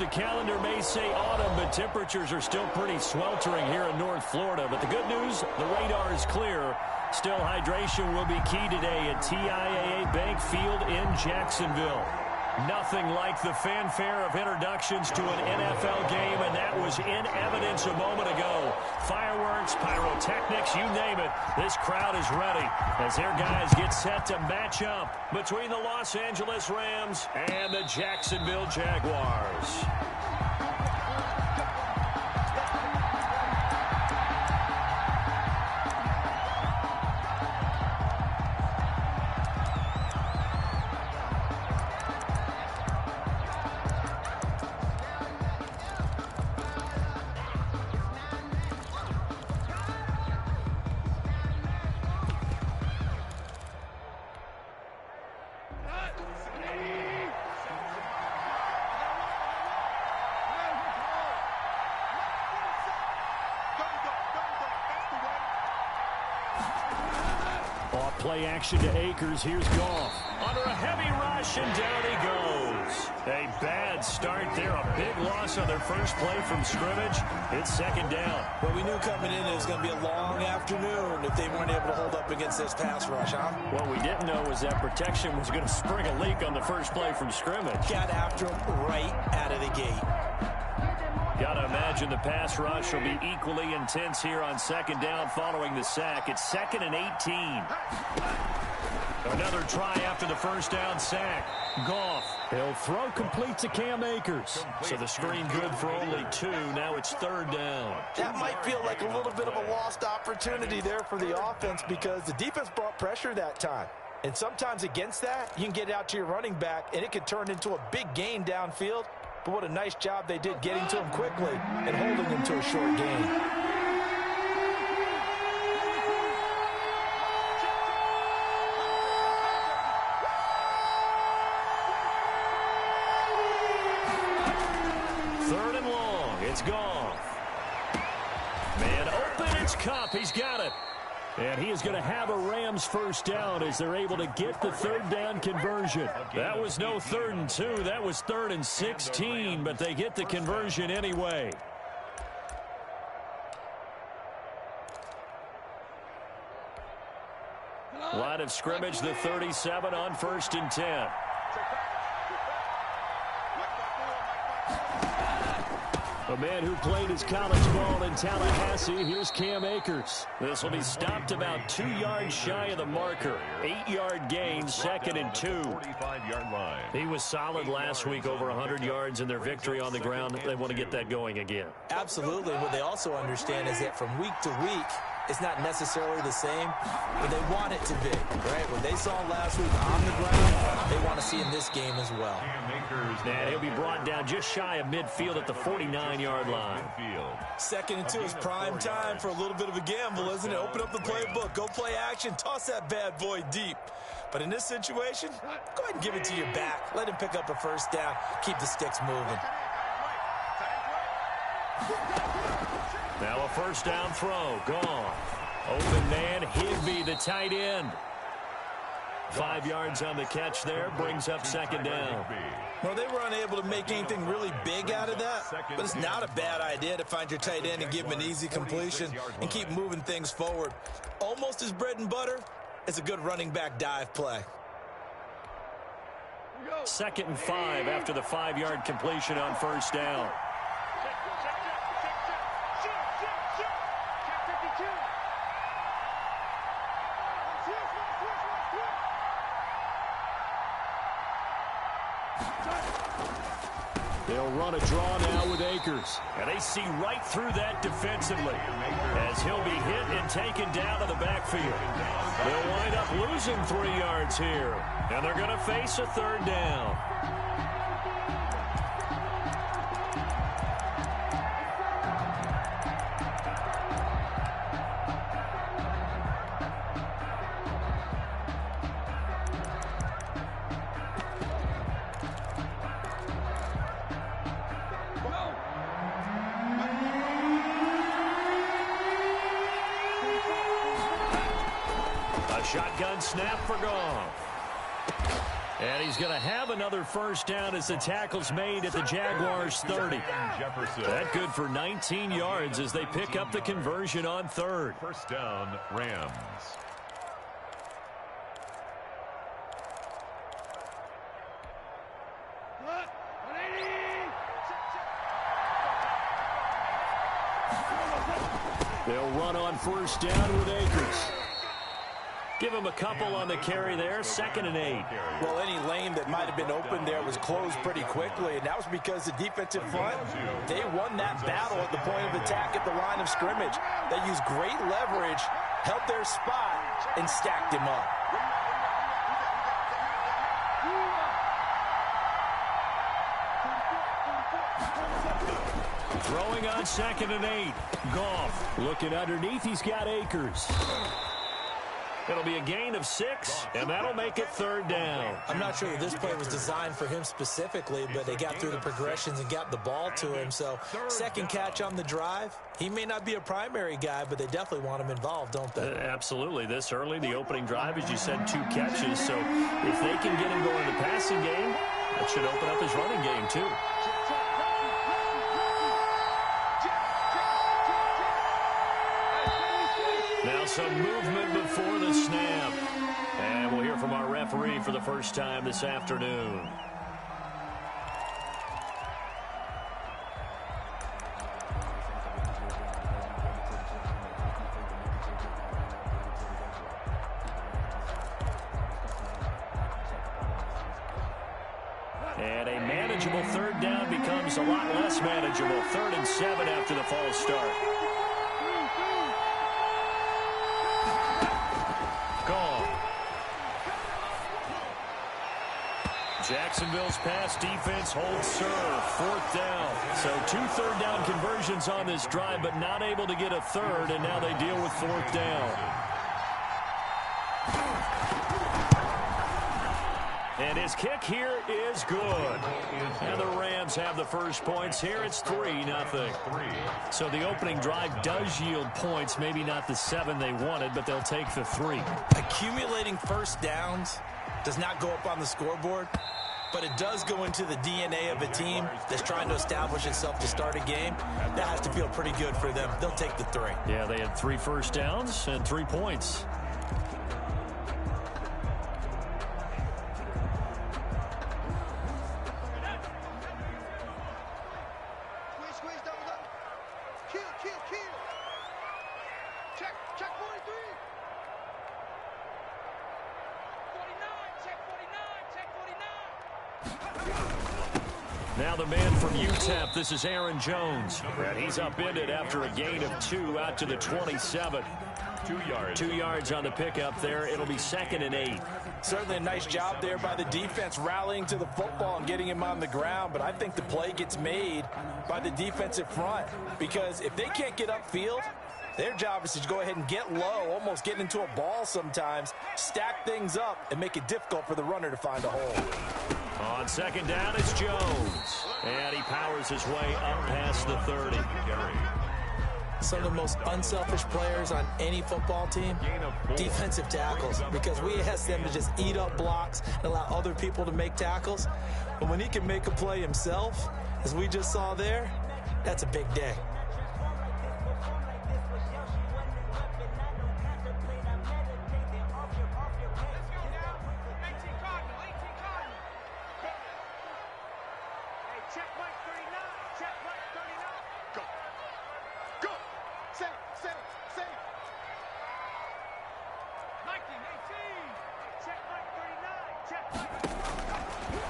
The calendar may say autumn, but temperatures are still pretty sweltering here in North Florida. But the good news, the radar is clear. Still, hydration will be key today at TIAA Bank Field in Jacksonville. Nothing like the fanfare of introductions to an NFL game, and that was in evidence a moment ago. Fireworks, pyrotechnics, you name it. This crowd is ready as their guys get set to match up between the Los Angeles Rams and the Jacksonville Jaguars. Play action to Akers. Here's Goff. Under a heavy rush, and down he goes. A bad start there. A big loss on their first play from scrimmage. It's second down. Well, we knew coming in it was going to be a long afternoon if they weren't able to hold up against this pass rush, huh? What we didn't know was that protection was going to spring a leak on the first play from scrimmage. Got after him right out of the gate. Got to imagine the pass rush will be equally intense here on second down following the sack. It's 2nd and 18. Another try after the first down sack. Goff. He'll throw complete to Cam Akers. So the screen good for only 2. Now it's 3rd down. That might feel like a little bit of a lost opportunity there for the offense because the defense brought pressure that time. And sometimes against that, you can get out to your running back, and it could turn into a big gain downfield. But what a nice job they did getting to him quickly and holding him to a short gain. Third and long. It's Goff. Man open. It's Kupp. He's got it. And he is going to have a Rams first down as they're able to get the 3rd down conversion. That was no 3rd and 2. That was 3rd and 16, but they get the conversion anyway. Line of scrimmage, the 37 on 1st and 10. A man who played his college ball in Tallahassee. Here's Cam Akers. This will be stopped about 2 yards shy of the marker. 8-yard gain, 2nd and 2. 45-yard line. He was solid last week, over 100 yards in their victory on the ground. They want to get that going again. Absolutely. What they also understand is that from week to week, it's not necessarily the same, but they want it to be, right? What they saw last week on the ground, they want to see in this game as well. And he'll be brought down just shy of midfield at the 49-yard line. 2nd and 2 is prime time for a little bit of a gamble, isn't it? Open up the playbook, go play action, toss that bad boy deep. But in this situation, go ahead and give it to your back. Let him pick up a first down, keep the sticks moving. Now a first down throw. Gone. Open man, Higbee, the tight end. 5 yards on the catch there. Brings up 2nd down. Well, they were unable to make anything really big out of that, but it's not a bad idea to find your tight end and give him an easy completion and keep moving things forward. Almost as bread and butter as a good running back dive play. 2nd and 5 after the 5-yard completion on first down. They'll run a draw now with Akers. And they see right through that defensively as he'll be hit and taken down to the backfield. They'll wind up losing 3 yards here. And they're going to face a 3rd down. Shotgun snap for Goff. And he's going to have another first down as the tackle's made at the Jaguars' 30. That good for 19 yards as they pick up the conversion on third. First down, Rams. They'll run on first down with Akers. Give him a couple on the carry there, 2nd and 8. Well, any lane that might have been open there was closed pretty quickly, and that was because the defensive front, they won that battle at the point of attack at the line of scrimmage. They used great leverage, held their spot, and stacked him up. Throwing on 2nd and 8. Goff looking underneath. He's got Akers. It'll be a gain of 6, and that'll make it 3rd down. I'm not sure that this play was designed for him specifically, but they got through the progressions and got the ball to him. So, second catch on the drive. He may not be a primary guy, but they definitely want him involved, don't they? Absolutely. This early, the opening drive, as you said, 2 catches. So, if they can get him going in the passing game, that should open up his running game, too. Now some movement before the snap. And we'll hear from our referee for the first time this afternoon. And a manageable 3rd down becomes a lot less manageable. 3rd and 7 after the false start. Jacksonville's pass defense holds serve. 4th down. So 2 3rd down conversions on this drive, but not able to get a 3rd, and now they deal with 4th down. And his kick here is good. And the Rams have the first points here. It's 3-0. So the opening drive does yield points. Maybe not the 7 they wanted, but they'll take the 3. Accumulating first downs does not go up on the scoreboard, but it does go into the DNA of a team that's trying to establish itself to start a game. That has to feel pretty good for them. They'll take the 3. Yeah, they had 3 first downs and 3 points. Now the man from UTEP, this is Aaron Jones. And he's upended after a gain of 2 out to the 27. 2 yards. 2 yards on the pickup there. It'll be 2nd and 8. Certainly a nice job there by the defense rallying to the football and getting him on the ground. But I think the play gets made by the defensive front, because if they can't get upfield, their job is to go ahead and get low, almost getting into a ball sometimes, stack things up, and make it difficult for the runner to find a hole. On 2nd down, it's Jones. And he powers his way up past the 30. Some of the most unselfish players on any football team, defensive tackles, because we ask them to just eat up blocks and allow other people to make tackles. But when he can make a play himself, as we just saw there, that's a big day.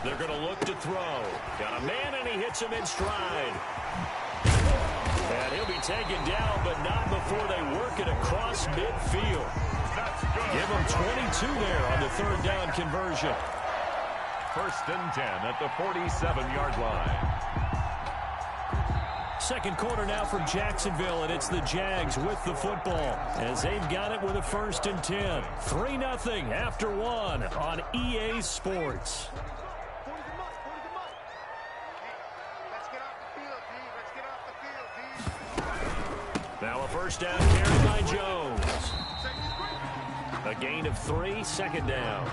They're going to look to throw. Got a man, and he hits him in stride. And he'll be taken down, but not before they work it across midfield. Give him 22 there on the 3rd down conversion. 1st and 10 at the 47-yard line. Second quarter now from Jacksonville, and it's the Jags with the football as they've got it with a 1st and 10. 3-0 after 1 on EA Sports. Now a first down carry by Jones. A gain of 3, second down.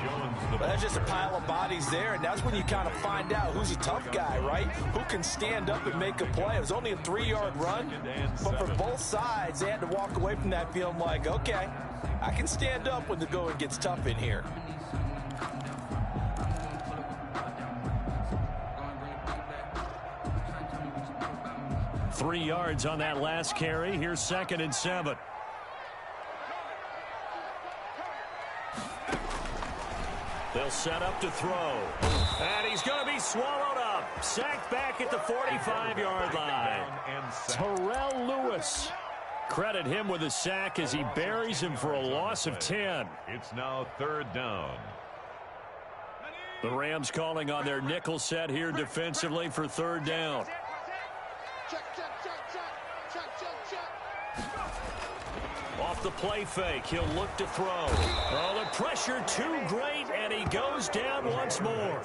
Well, that's just a pile of bodies there, and that's when you kind of find out who's a tough guy, right? Who can stand up and make a play. It was only a 3-yard run, but for both sides, they had to walk away from that feeling like, okay, I can stand up when the going gets tough in here. Three yards on that last carry. Here's 2nd and 7. They'll set up to throw. And he's going to be swallowed up. Sacked back at the 45-yard line. Terrell Lewis. Credit him with a sack as he buries him for a loss of 10. It's now 3rd down. The Rams calling on their nickel set here defensively for 3rd down. Off the play fake, he'll look to throw. Oh, the pressure too great, and he goes down once more.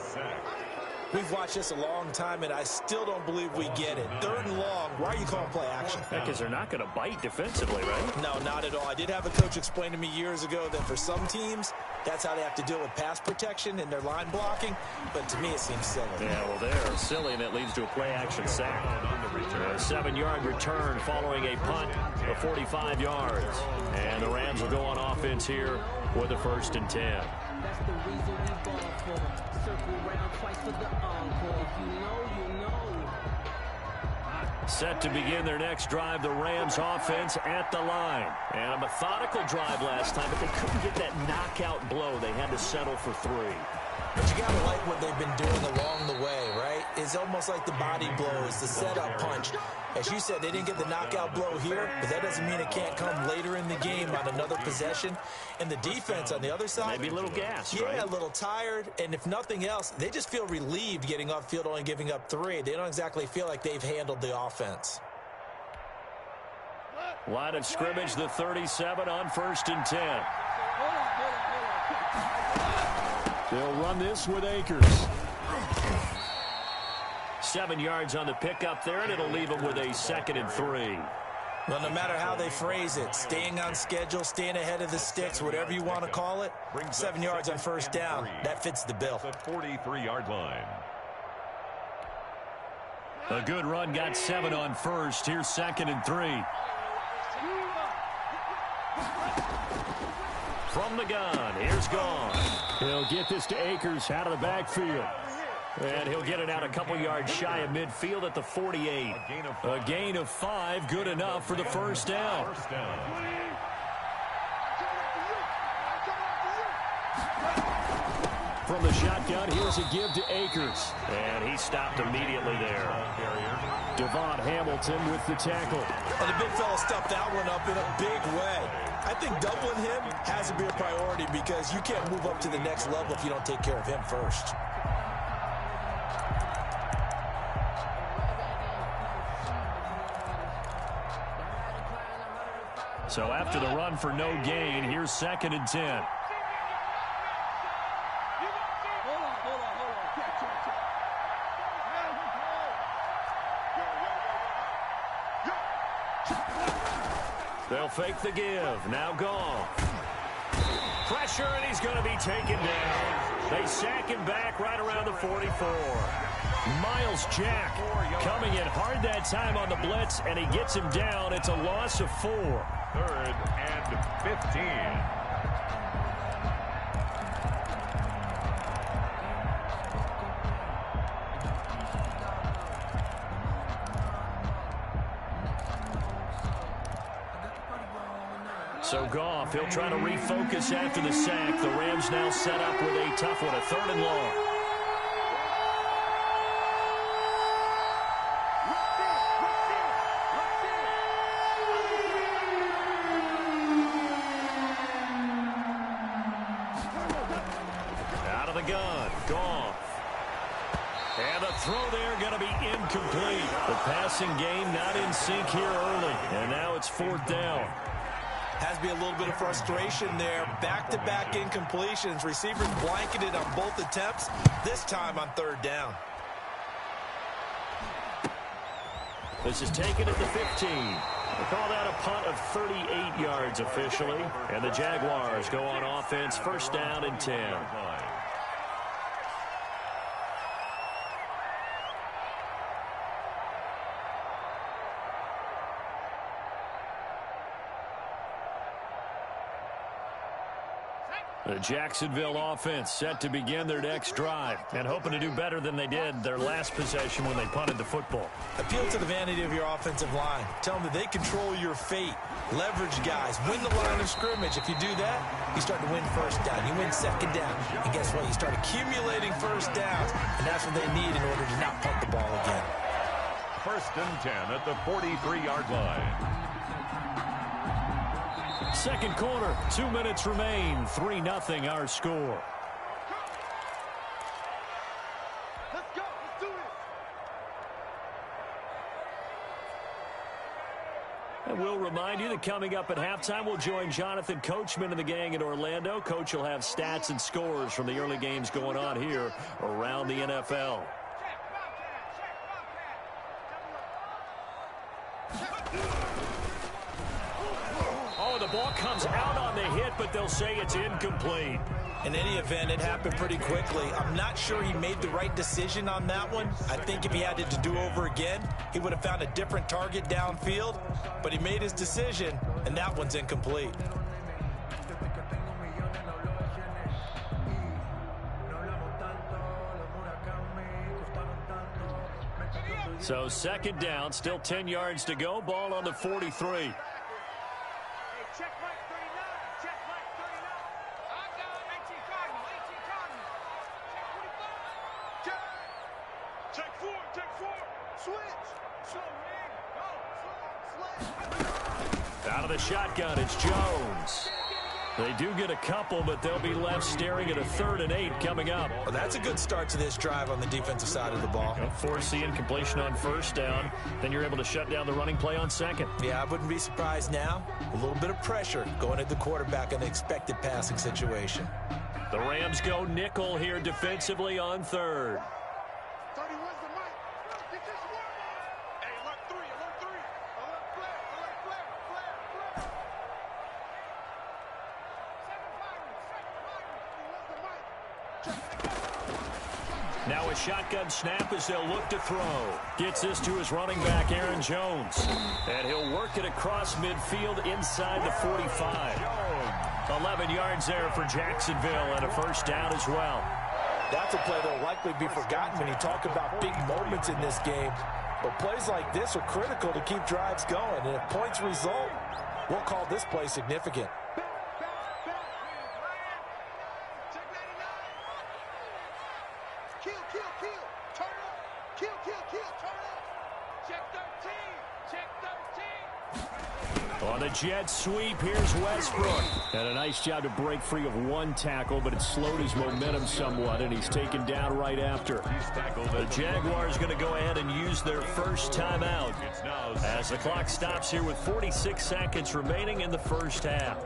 We've watched this a long time, and I still don't believe we get it. 3rd and long. Why are you calling play action? Because they're not going to bite defensively, right? No, not at all. I did have a coach explain to me years ago that for some teams, that's how they have to deal with pass protection and their line blocking. But to me, it seems silly. Yeah, well, they're silly, and it leads to a play-action sack. A 7-yard return following a punt of 45 yards. And the Rams will go on offense here with a 1st and 10. That's the reason we ball for them. Circle around twice for the encore. If you know, you know. Set to begin their next drive, the Rams offense at the line. And a methodical drive last time, but they couldn't get that knockout blow. They had to settle for 3. But you got to like what they've been doing along the way, right? It's almost like the body blows, the setup punch. As you said, they didn't get the knockout blow here, but that doesn't mean it can't come later in the game on another possession. And the defense on the other side, maybe a little gas, yeah, right? A little tired. And if nothing else, they just feel relieved getting off field, only giving up 3. They don't exactly feel like they've handled the offense. Line of scrimmage, the 37 on 1st and 10. They'll run this with Akers. 7 yards on the pickup there, and it'll leave them with a 2nd and 3. Well, no matter how they phrase it, staying on schedule, staying ahead of the sticks, whatever you want to call it, 7 yards on 1st down, that fits the bill. The 43-yard line. A good run, got 7 on 1st. Here's 2nd and 3. From the gun, here's Gone. He'll get this to Akers out of the backfield. And he'll get it out a couple yards shy of midfield at the 48. A gain of 5, good enough for the 1st down. From the shotgun, here's a give to Akers. And he stopped immediately there. Devon Hamilton with the tackle. And the big fella stuffed that one up in a big way. I think doubling him has to be a priority because you can't move up to the next level if you don't take care of him first. So after the run for no gain, here's 2nd and 10. They'll fake the give. Now Gone. Pressure, and he's going to be taken down. They sack him back right around the 44. Miles Jack coming in hard that time on the blitz, and he gets him down. It's a loss of 4. 3rd and 15. So Goff, he'll try to refocus after the sack. The Rams now set up with a tough one, a 3rd and long. Out of the gun, Goff. And the throw there going to be incomplete. The passing game not in sync here early. And now it's 4th down. Has to be a little bit of frustration there. Back-to-back incompletions. Receivers blanketed on both attempts, this time on 3rd down. This is taken at the 15. They call that a punt of 38 yards officially. And the Jaguars go on offense, first down and 10. The Jacksonville offense set to begin their next drive and hoping to do better than they did their last possession when they punted the football. Appeal to the vanity of your offensive line. Tell them that they control your fate. Leverage guys. Win the line of scrimmage. If you do that, you start to win first down. You win second down. And guess what? You start accumulating first downs. And that's what they need in order to not punt the ball again. First and 10 at the 43-yard line. Second quarter, 2 minutes remain. 3-0 our score. Let's go. Let's do this. And we'll remind you that coming up at halftime, we'll join Jonathan Coachman and the gang in Orlando. Coach will have stats and scores from the early games going on here around the NFL. The ball comes out on the hit, but they'll say it's incomplete. In any event, it happened pretty quickly. I'm not sure he made the right decision on that one. I think if he had it to do over again, he would have found a different target downfield. But he made his decision, and that one's incomplete. So second down, still 10 yards to go. Ball on the 43. Check right 39. Check right 39. I got 18 Cardinal. 18 Cardinal. Check 45. Check 4. Check 4. Switch. Slow man. Go. Switch. Out of the shotgun, it's Jones. They do get a couple, but they'll be left staring at a 3rd and 8 coming up. Well, that's a good start to this drive on the defensive side of the ball. Forcing completion on first down. Then you're able to shut down the running play on second. Yeah, I wouldn't be surprised now. A little bit of pressure going at the quarterback in an expected passing situation. The Rams go nickel here defensively on 3rd. 31's the mic. Get this one. Hey, alert 3. Alert 3. Alert flare. Alert flare. Flare. Flare. Now a shotgun snap as they'll look to throw. Gets this to his running back, Aaron Jones. And he'll work it across midfield inside the 45. 11 yards there for Jacksonville and a first down as well. That's a play that will likely be forgotten when you talk about big moments in this game. But plays like this are critical to keep drives going. And if points result, we'll call this play significant. On the jet sweep, here's Westbrook. And a nice job to break free of one tackle, but it slowed his momentum somewhat, and he's taken down right after. The Jaguars going to go ahead and use their first timeout as the clock stops here with 46 seconds remaining in the first half.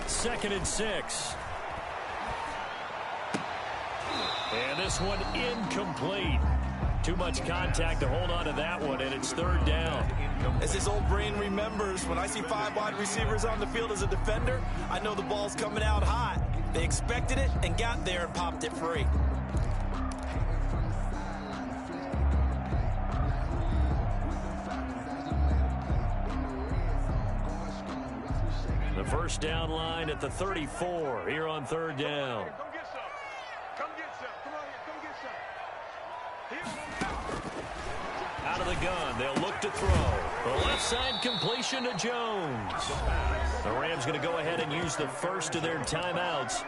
Second and 6. And this one incomplete. Too much contact to hold on to that one, and it's 3rd down. As his old brain remembers, when I see 5 wide receivers on the field as a defender, I know the ball's coming out hot. They expected it and got there and popped it free. The first down line at the 34 here on 3rd down. Come get some. Come get some. Come on here. Come get some. Out of the gun, they'll look to throw. The left side completion to Jones. The Rams going to go ahead and use the first of their timeouts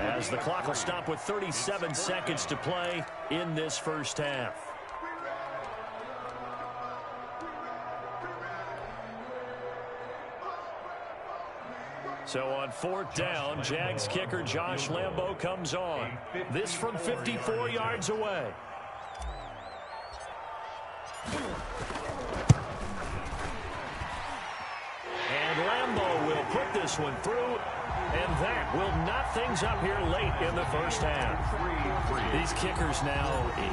as the clock will stop with 37 seconds to play in this first half. So on 4th down, Jags kicker Josh Lambo comes on. This from 54 yards away. And Lambo will put this one through. And that will knot things up here late in the first half. These kickers now,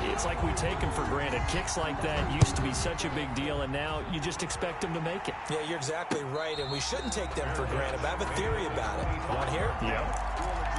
it's like we take them for granted. Kicks like that used to be such a big deal, and now you just expect them to make it. Yeah, you're exactly right, and we shouldn't take them for granted. But I have a theory about it. You want to hear? Yep.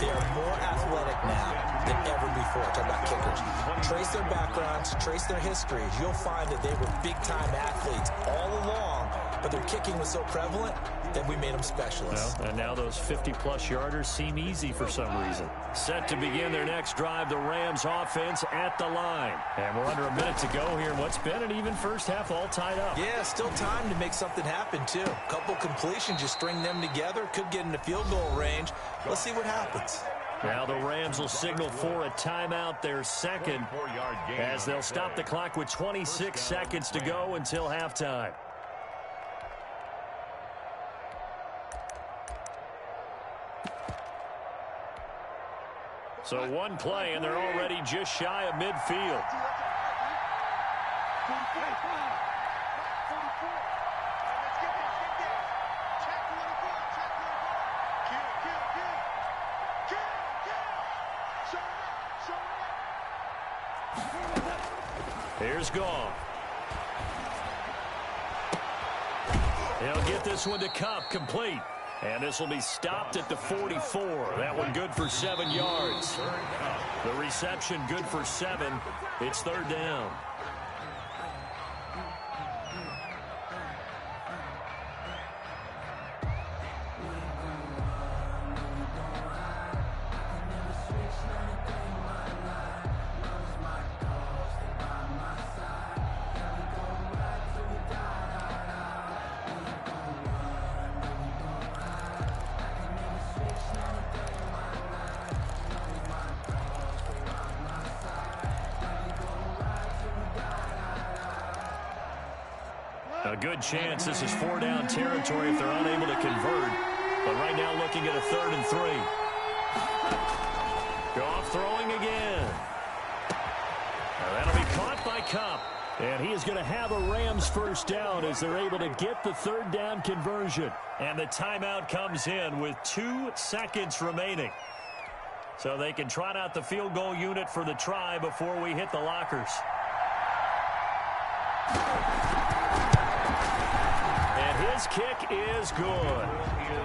They are more athletic now than ever before. Talk about kickers. Trace their backgrounds, trace their histories. You'll find that they were big-time athletes all along, but their kicking was so prevalent that we made them specialists. Well, and now those 50-plus yarders seem easy for some reason. Set to begin their next drive, the Rams offense at the line. And we're under a minute to go here in what's been an even first half, all tied up. Yeah, still time to make something happen, too. Couple completions, you string them together, could get into field goal range. Let's see what happens. Now the Rams will signal for a timeout, their second, as they'll stop the clock with 26 seconds to go until halftime. So one play, and they're already just shy of midfield. Here's Goff. He'll get this one to Cup, complete. And this will be stopped at the 44. That one good for 7 yards. The reception good for 7. It's 3rd down. A good chance this is 4-down territory if they're unable to convert. But right now looking at a 3rd and 3. Goff throwing again. Now that'll be caught by Cup. And he is going to have a Rams first down as they're able to get the 3rd down conversion. And the timeout comes in with 2 seconds remaining. So they can trot out the field goal unit for the try before we hit the lockers. His kick is good.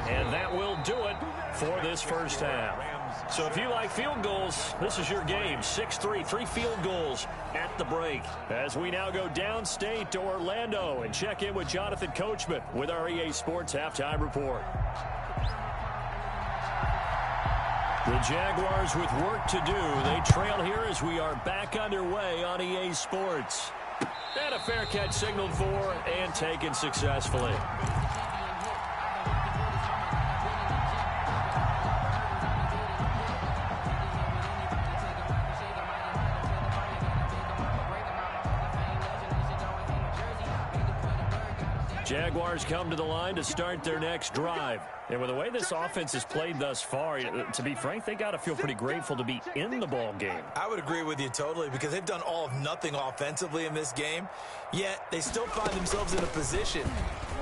And that will do it for this first half. So if you like field goals, this is your game. 6-3, 3 field goals at the break. As we now go downstate to Orlando and check in with Jonathan Coachman with our EA Sports Halftime Report. The Jaguars with work to do. They trail here as we are back underway on EA Sports. And a fair catch signaled for and taken successfully. Jaguars come to the line to start their next drive. And with the way this offense has played thus far, to be frank, they got to feel pretty grateful to be in the ball game. I would agree with you totally because they've done all of nothing offensively in this game, yet they still find themselves in a position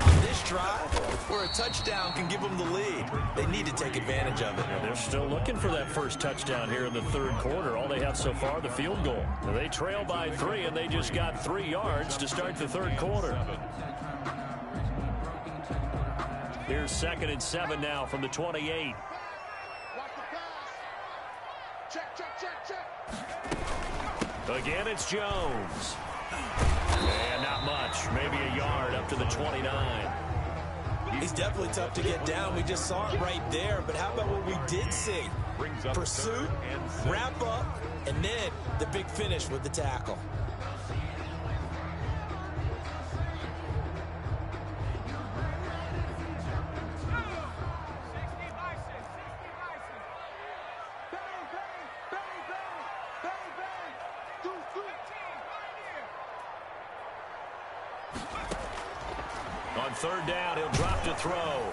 on this drive where a touchdown can give them the lead. They need to take advantage of it. They're still looking for that first touchdown here in the 3rd quarter. All they have so far, the field goal. They trail by 3, and they just got 3 yards to start the 3rd quarter. Here's 2nd and 7 now from the 28. Watch the pass. Check. Again, it's Jones. And not much. Maybe a yard up to the 29. He's definitely tough to get down. We just saw it right there. But how about what we did see? Pursuit, wrap up, and then the big finish with the tackle. On 3rd down, he'll drop to throw.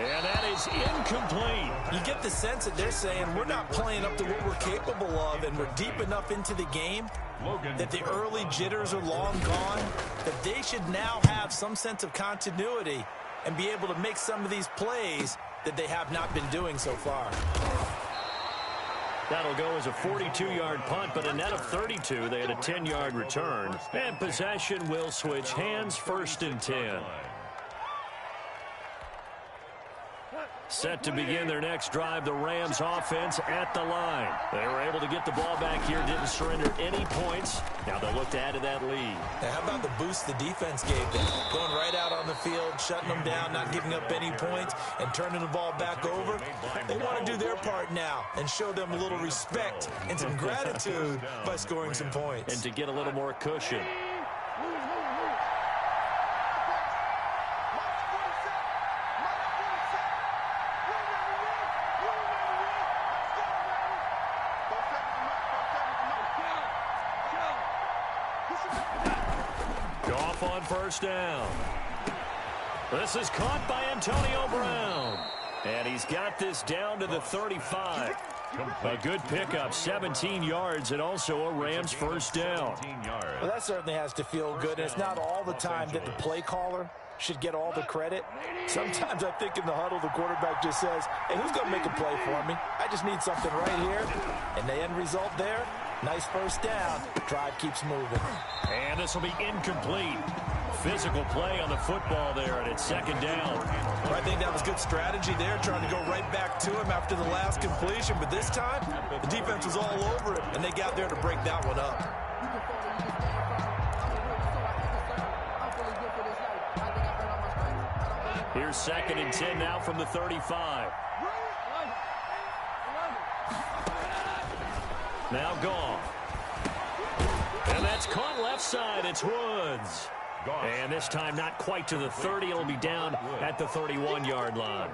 And that is incomplete. You get the sense that they're saying we're not playing up to what we're capable of, and we're deep enough into the game that the early jitters are long gone, that they should now have some sense of continuity and be able to make some of these plays that they have not been doing so far. That'll go as a 42-yard punt, but a net of 32. They had a 10-yard return. And possession will switch hands, 1st and 10. Set to begin their next drive, the Rams offense at the line. They were able to get the ball back here, didn't surrender any points. Now they'll look to add to that lead. Now, how about the boost the defense gave them? Going right out on the field, shutting them down, not giving up any points, and turning the ball back over. They want to do their part now and show them a little respect and some gratitude by scoring some points. And to get a little more cushion. On 1st down. This is caught by Antonio Brown. And he's got this down to the 35. A good pickup, 17 yards, and also a Rams 1st down. Well, that certainly has to feel good. And it's not all the time that the play caller should get all the credit. Sometimes I think in the huddle, the quarterback just says, hey, who's going to make a play for me? I just need something right here. And the end result there, nice 1st down. Drive keeps moving. And this will be incomplete. Physical play on the football there, and it's 2nd down. Well, I think that was good strategy there, trying to go right back to him after the last completion. But this time, the defense was all over it, and they got there to break that one up. Here's 2nd and 10 now from the 35. Now gone. And that's caught left side. It's Woods. And this time not quite to the 30. It'll be down at the 31-yard line.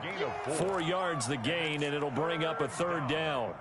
4 yards the gain, and it'll bring up a 3rd down.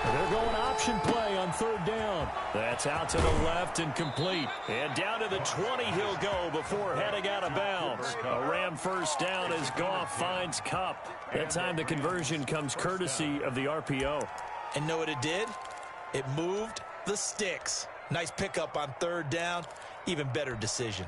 They're going option play on 3rd down. That's out to the left and complete. And down to the 20 he'll go before heading out of bounds. A Ram 1st down as Goff finds Kupp. That time the conversion comes courtesy of the RPO. And know what it did? It moved the sticks. Nice pickup on 3rd down. Even better decision.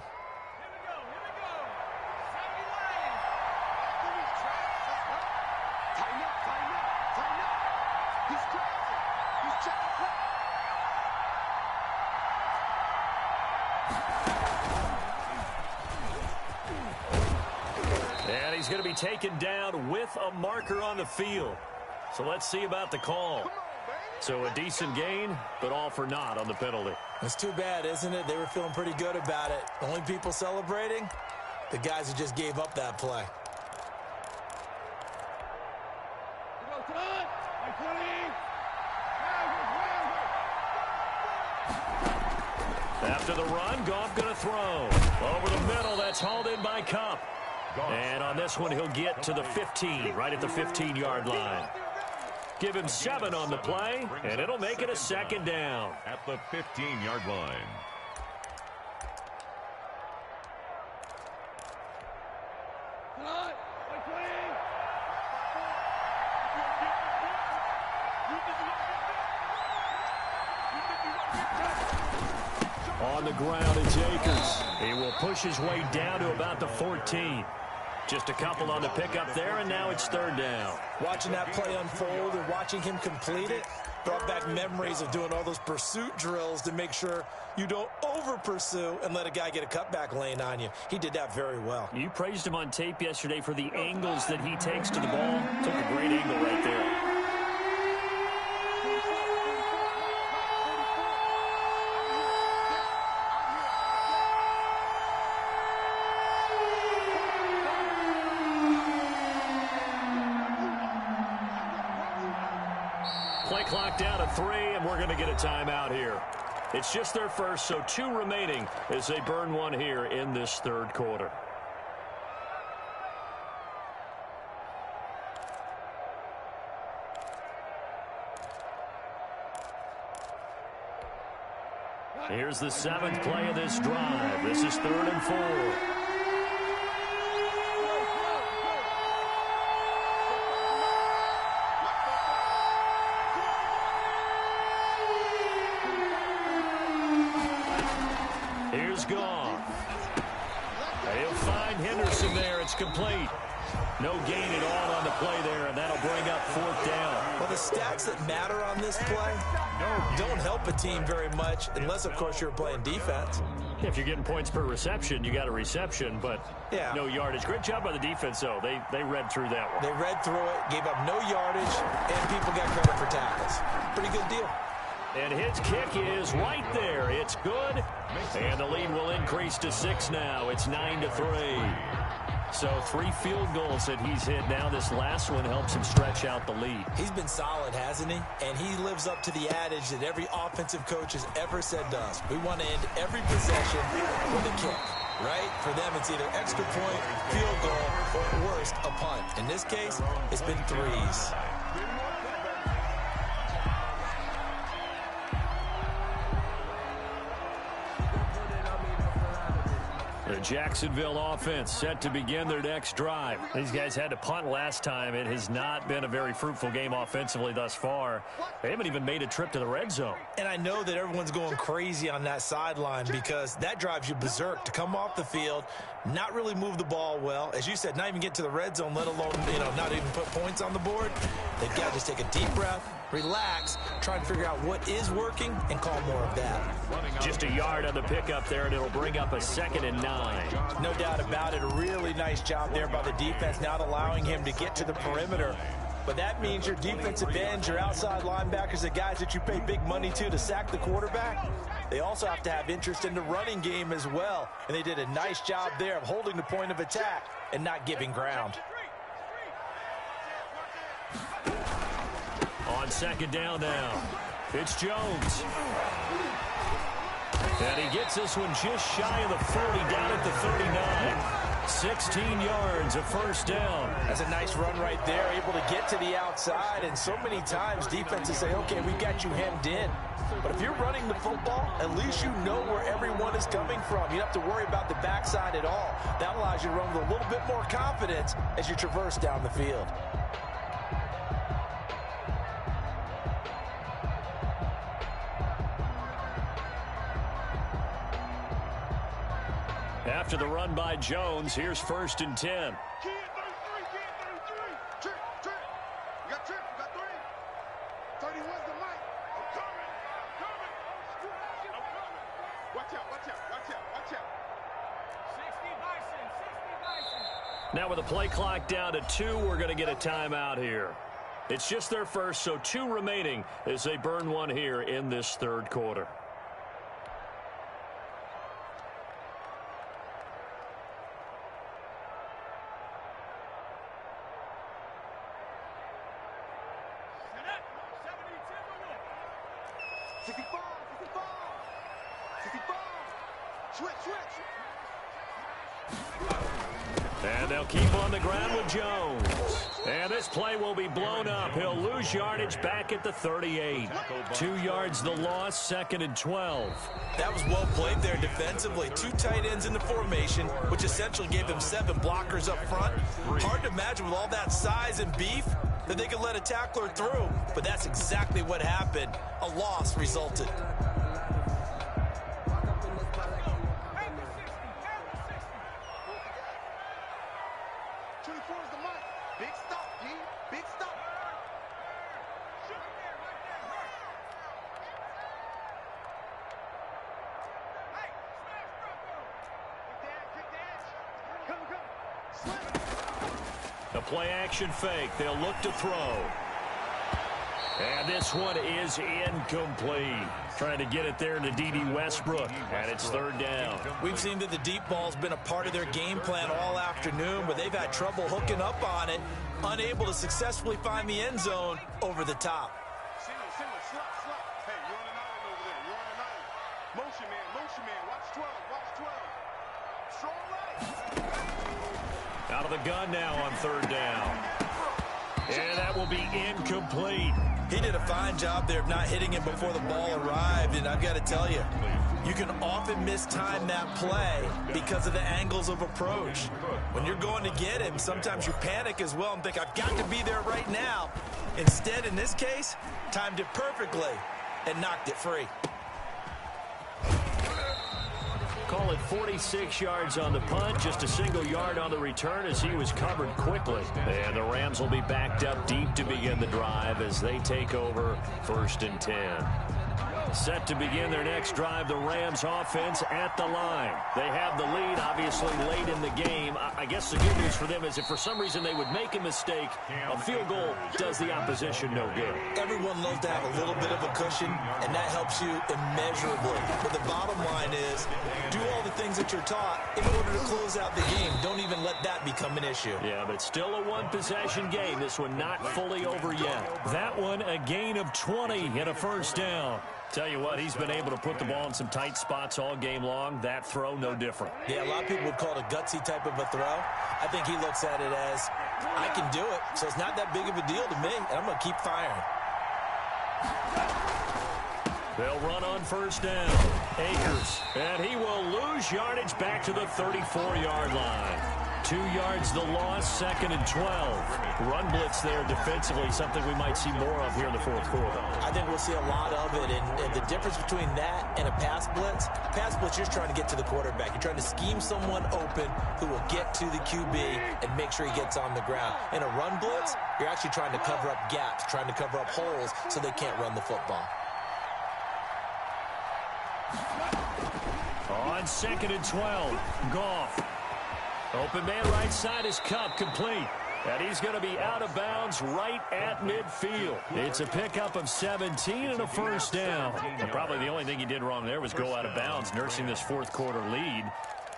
He's going to be taken down with a marker on the field. So let's see about the call. So a decent gain, but all for naught on the penalty. It's too bad, isn't it? They were feeling pretty good about it. The only people celebrating, the guys who just gave up that play. After the run, Goff going to throw. Over the middle, that's hauled in by Kupp. And on this one, he'll get to the 15, right at the 15-yard line. Give him 7 on the play, and it'll make it a 2nd down. At the 15-yard line. On the ground, it's Akers. He will push his way down to about the 14. Just a couple on the pickup there, and now it's 3rd down. Watching that play unfold and watching him complete it brought back memories of doing all those pursuit drills to make sure you don't over-pursue and let a guy get a cutback lane on you. He did that very well. You praised him on tape yesterday for the angles that he takes to the ball. Took a great angle right there. Play clock down to 3, and we're going to get a timeout here. It's just their first, so 2 remaining as they burn one here in this 3rd quarter. Here's the 7th play of this drive. This is 3rd and 4. Here's Goff. He'll find Henderson there. It's complete. No gain at all on the play there, and that'll bring up 4th down. Well, the stats that matter on this play don't help a team very much unless, of course, you're playing defense. If you're getting points per reception, you got a reception, but no yardage. Great job by the defense, though. They read through that one. They read through it, gave up no yardage, and people got credit for tackles. Pretty good deal. And his kick is right there. It's good. And the lead will increase to 6 now. It's 9-3. So 3 field goals that he's hit now. This last one helps him stretch out the lead. He's been solid, hasn't he? And he lives up to the adage that every offensive coach has ever said to us. We want to end every possession with a kick, right? For them, it's either extra point, field goal, or at worst, a punt. In this case, it's been 3s. The Jacksonville offense set to begin their next drive. These guys had to punt last time. It has not been a very fruitful game offensively thus far. They haven't even made a trip to the red zone. And I know that everyone's going crazy on that sideline because that drives you berserk to come off the field, not really move the ball well. As you said, not even get to the red zone, let alone, not even put points on the board. They've got to just take a deep breath, relax, try and figure out what is working, and call more of that. Just a yard on the pickup there, and it'll bring up a 2nd and 9. No doubt about it. A really nice job there by the defense, not allowing him to get to the perimeter. But that means your defensive ends, your outside linebackers, the guys that you pay big money to sack the quarterback, they also have to have interest in the running game as well. And they did a nice job there of holding the point of attack and not giving ground. On 2nd down now, it's Jones. And he gets this one just shy of the 40, down at the 39. 16 yards, a 1st down. That's a nice run right there, able to get to the outside. And so many times defenses say, okay, we got you hemmed in. But if you're running the football, at least you know where everyone is coming from. You don't have to worry about the backside at all. That allows you to run with a little bit more confidence as you traverse down the field. After the run by Jones, here's 1st and 10. Kid 33, kid 33. Trick. You got trick, you got 3. 31's the mic. I'm coming. Watch out. 60 Bison. Now with the play clock down to 2, we're going to get a timeout here. It's just their first, so 2 remaining as they burn one here in this 3rd quarter. And they'll keep on the ground with Jones. And this play will be blown up. He'll lose yardage back at the 38. 2 yards the loss, 2nd and 12. That was well played there defensively. 2 tight ends in the formation, which essentially gave them 7 blockers up front. Hard to imagine with all that size and beef that they could let a tackler through. But that's exactly what happened. A loss resulted. A play-action fake. They'll look to throw. And this one is incomplete. Trying to get it there to D.D. Westbrook. And it's 3rd down. We've seen that the deep ball's been a part of their game plan all afternoon, but they've had trouble hooking up on it, unable to successfully find the end zone over the top. Single, slot. Hey, you're on an island over there. You're on an island. Motion man. Watch 12. Strong right. Out of the gun now on 3rd down. And that will be incomplete. He did a fine job there of not hitting him before the ball arrived, and I've got to tell you, you can often mistime that play because of the angles of approach. When you're going to get him, sometimes you panic as well and think, I've got to be there right now. Instead, in this case, timed it perfectly and knocked it free. Call it 46 yards on the punt, just a single yard on the return as he was covered quickly. And the Rams will be backed up deep to begin the drive as they take over 1st and 10. Set to begin their next drive, the Rams offense at the line. They have the lead, obviously, late in the game. I guess the good news for them is if for some reason they would make a mistake, a field goal does the opposition no good. Everyone loves to have a little bit of a cushion, and that helps you immeasurably. But the bottom line is, do all the things that you're taught in order to close out the game. Don't even let that become an issue. Yeah, but it's still a one-possession game. This one not fully over yet. That one, a gain of 20 and a first down. Tell you what, he's been able to put the ball in some tight spots all game long. That throw, no different. Yeah, a lot of people would call it a gutsy type of a throw. I think he looks at it as, I can do it, so it's not that big of a deal to me, and I'm going to keep firing. They'll run on first down. Akers, and he will lose yardage back to the 34-yard line. 2 yards the loss, 2nd and 12. Run blitz there defensively, something we might see more of here in the fourth quarter. I think we'll see a lot of it, and the difference between that and a pass blitz, you're just trying to get to the quarterback. You're trying to scheme someone open who will get to the QB and make sure he gets on the ground. In a run blitz, you're actually trying to cover up gaps, trying to cover up holes so they can't run the football. On 2nd and 12, Goff. Open man right side is Cup, complete. And he's going to be out of bounds right at midfield. It's a pickup of 17 and a first down. And probably the only thing he did wrong there was go out of bounds, nursing this fourth quarter lead.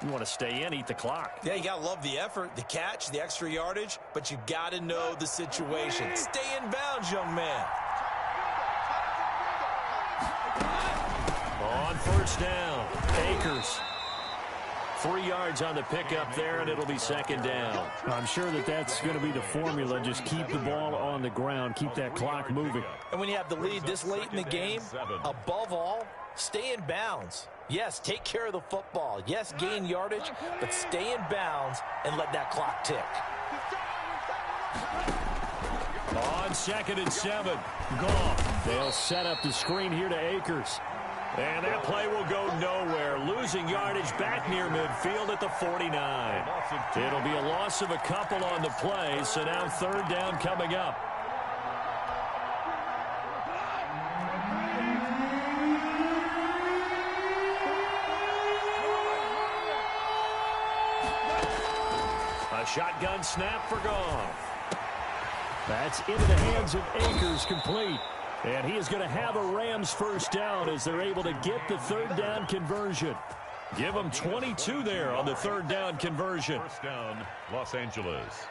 You want to stay in, eat the clock. Yeah, you got to love the effort, the catch, the extra yardage, but you got to know the situation. Stay in bounds, young man. On first down, Akers. 3 yards on the pickup there, and it'll be 2nd down. I'm sure that's going to be the formula. Just keep the ball on the ground. Keep that clock moving. And when you have the lead this late in the game, above all, stay in bounds. Yes, take care of the football. Yes, gain yardage, but stay in bounds and let that clock tick. On 2nd and 7, Goff. They'll set up the screen here to Akers. And that play will go nowhere. Losing yardage back near midfield at the 49. It'll be a loss of a couple on the play, so now 3rd down coming up. A shotgun snap for Goff. That's into the hands of Akers, complete. And he is going to have a Rams first down as they're able to get the 3rd down conversion. Give them 22 there on the 3rd down conversion. First down, Los Angeles.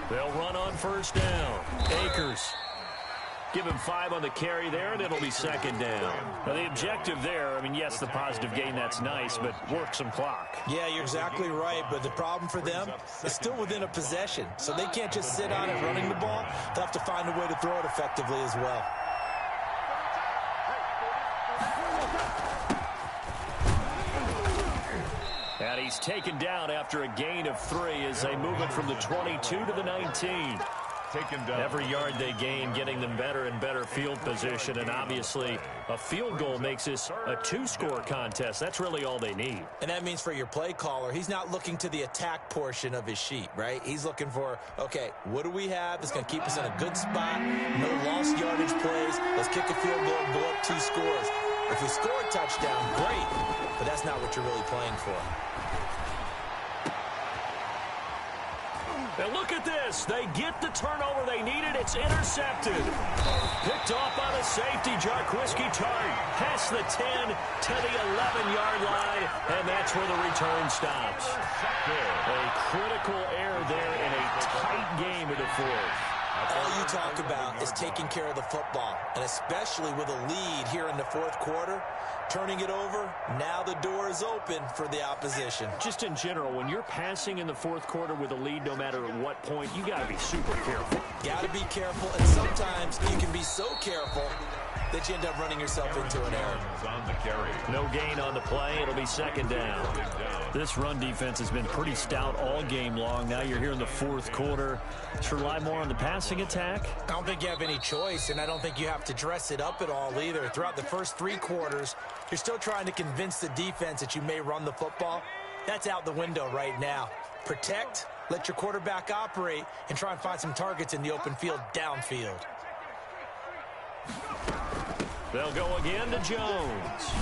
They'll run on first down. Akers. Give him 5 on the carry there, and it'll be 2nd down. Now, the objective there, I mean, yes, the positive gain, that's nice, but work some clock. Yeah, you're exactly right, but the problem for them is still within a possession, so they can't just sit on it running the ball. They'll have to find a way to throw it effectively as well. And he's taken down after a gain of 3 as they move it from the 22 to the 19. Taken down. Every yard they gain, getting them better and better field position, and obviously a field goal makes this a 2-score contest. That's really all they need. And that means for your play caller, he's not looking to the attack portion of his sheet, right? He's looking for, okay, what do we have that's going to keep us in a good spot? No lost yardage plays. Let's kick a field goal and go up 2 scores. If we score a touchdown, great, but that's not what you're really playing for. And look at this. They get the turnover they needed. It's intercepted. Picked off by the safety, Jarquiski Tart. Past the 10 to the 11-yard line, and that's where the return stops. A critical error there in a tight game in the fourth. All you talk about is taking care of the football, and especially with a lead here in the fourth quarter, turning it over, now the door is open for the opposition. Just in general, when you're passing in the fourth quarter with a lead, no matter at what point, you got to be super careful. Got to be careful, and sometimes you can be so careful that you end up running yourself into an error. No gain on the play. It'll be second down. This run defense has been pretty stout all game long. Now you're here in the fourth quarter. Should rely more on the passing attack? I don't think you have any choice, and I don't think you have to dress it up at all either. Throughout the first three quarters, you're still trying to convince the defense that you may run the football. That's out the window right now. Protect, let your quarterback operate, and try and find some targets in the open field downfield. They'll go again to Jones.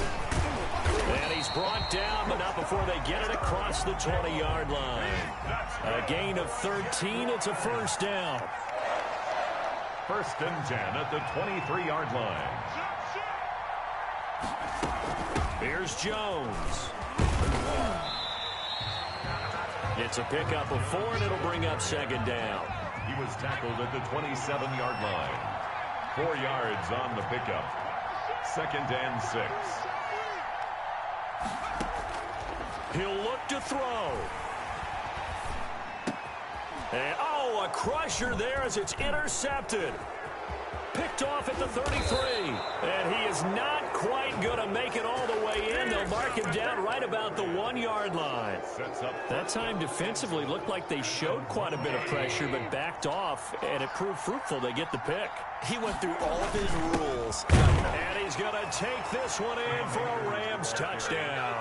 And he's brought down, but not before they get it across the 20-yard line. A gain of 13. It's a first down. First and 10 at the 23-yard line. Here's Jones. It's a pickup of 4, and it'll bring up second down. He was tackled at the 27-yard line. 4 yards on the pickup. Second and 6. He'll look to throw. And, oh, a crusher there as it's intercepted. Picked off at the 33. And he is not quite going to make it all the way in. They'll mark him down right about the 1-yard line. That time defensively looked like they showed quite a bit of pressure but backed off, and it proved fruitful. They get the pick. He went through all of his rules. And he's going to take this one in for a Rams touchdown.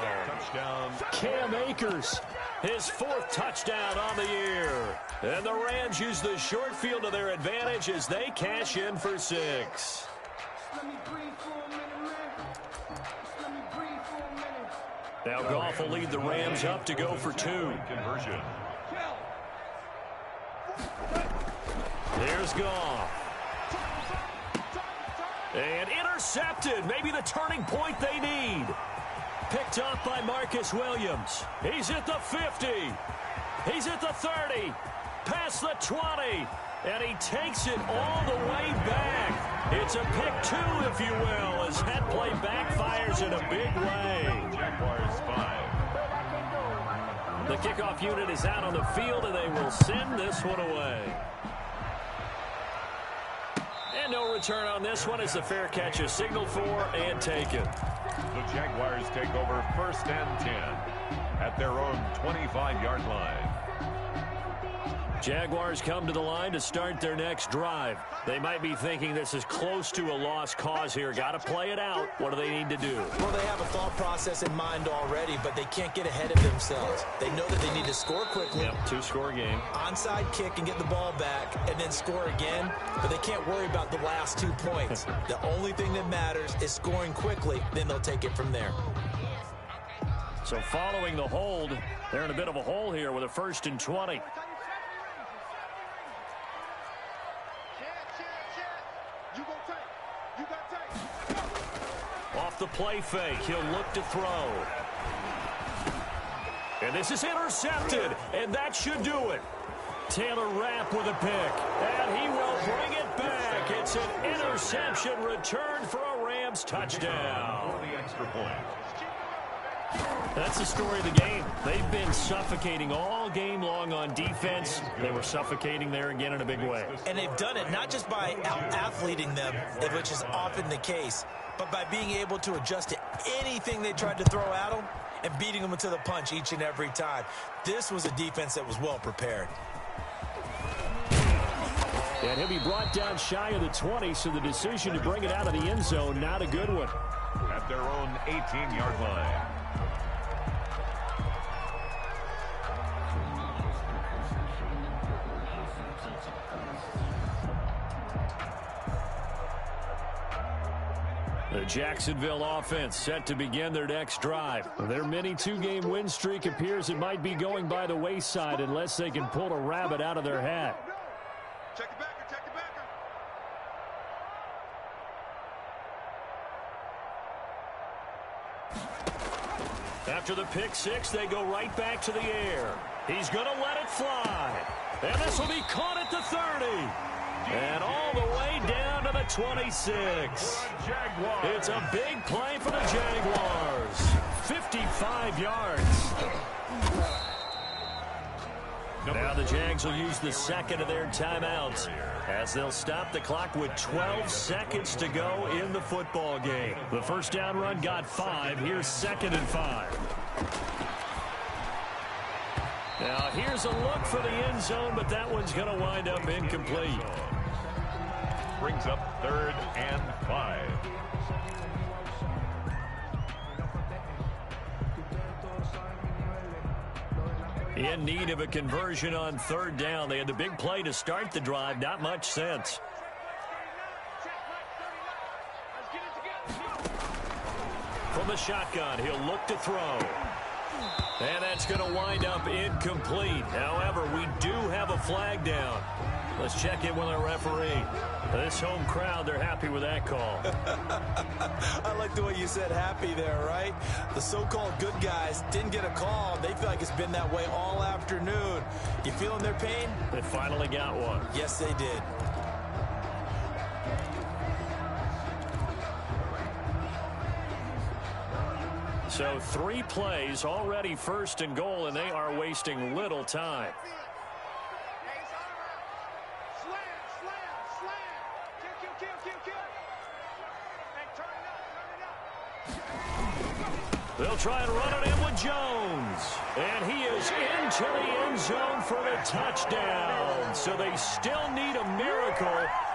Cam Akers, his 4th touchdown on the year. And the Rams use the short field to their advantage as they cash in for 6. Now Goff will lead the Rams up to go for 2. Conversion. Here's Goff. And intercepted. Maybe the turning point they need. Picked up by Marcus Williams. He's at the 50. He's at the 30. Past the 20. And he takes it all the way back. It's a pick 2, if you will, as that play backfires in a big way. Jaguars 5. The kickoff unit is out on the field, and they will send this one away. And no return on this one as the fair catch is signaled for and taken. The Jaguars take over first and 10 at their own 25-yard line. Jaguars come to the line to start their next drive. They might be thinking this is close to a lost cause here. Got to play it out. What do they need to do? Well, they have a thought process in mind already, but they can't get ahead of themselves. They know that they need to score quickly. Yep, 2-score game. Onside kick and get the ball back and then score again, but they can't worry about the last 2 points. The only thing that matters is scoring quickly, then they'll take it from there. So following the hold, they're in a bit of a hole here with a 1st and 20. Off the play fake, he'll look to throw. And this is intercepted, and that should do it. Taylor Rapp with a pick, and he will bring it back. It's an interception returned for a Rams touchdown. For the extra point. That's the story of the game. They've been suffocating all game long on defense. They were suffocating there again in a big way. And they've done it not just by out-athleting them, which is often the case, but by being able to adjust to anything they tried to throw at them and beating them to the punch each and every time. This was a defense that was well prepared. And he'll be brought down shy of the 20, so the decision to bring it out of the end zone, not a good one. At their own 18-yard line. The Jacksonville offense set to begin their next drive. Their mini 2-game win streak appears it might be going by the wayside unless they can pull a rabbit out of their hat. Check it back, check it back. After the pick 6, they go right back to the air. He's going to let it fly. And this will be caught at the 30. And all the way down to the 26. It's a big play for the Jaguars. 55 yards. Now the Jags will use the second of their timeouts as they'll stop the clock with 12 seconds to go in the football game. The first down run got 5. Here's 2nd and 5. Now here's a look for the end zone, but that one's going to wind up incomplete. Brings up 3rd and 5. In need of a conversion on 3rd down. They had the big play to start the drive. Not much sense. From the shotgun, he'll look to throw. And that's going to wind up incomplete. However, we do have a flag down. Let's check in with our referee. This home crowd, they're happy with that call. I like the way you said happy there, right? The so-called good guys didn't get a call. They feel like it's been that way all afternoon. You feeling their pain? They finally got one. Yes, they did. So 3 plays, already 1st and goal, and they are wasting little time. They'll try and run it in with Jones. And he is into the end zone for the touchdown. So they still need a miracle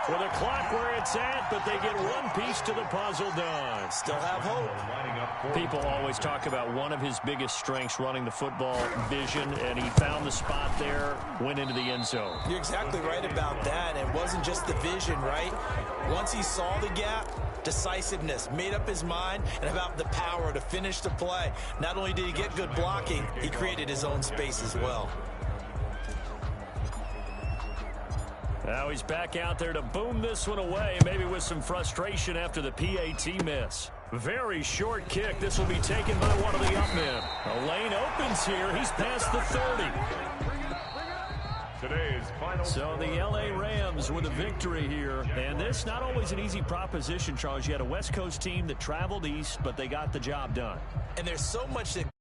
with a clock where it's at, but they get one piece to the puzzle done. Still have hope. People always talk about one of his biggest strengths, running the football, vision, and he found the spot there, went into the end zone. You're exactly right about that. It wasn't just the vision, right? Once he saw the gap, decisiveness, made up his mind, and about the power to finish the play. Not only did he get good blocking, he created his own space as well. Now he's back out there to boom this one away, maybe with some frustration after the PAT miss. Very short kick. This will be taken by one of the up men. A lane opens here. He's past the 30. Today's final. So the L.A. Rams with a victory here. And this not always an easy proposition, Charles. You had a West Coast team that traveled east, but they got the job done. And there's so much that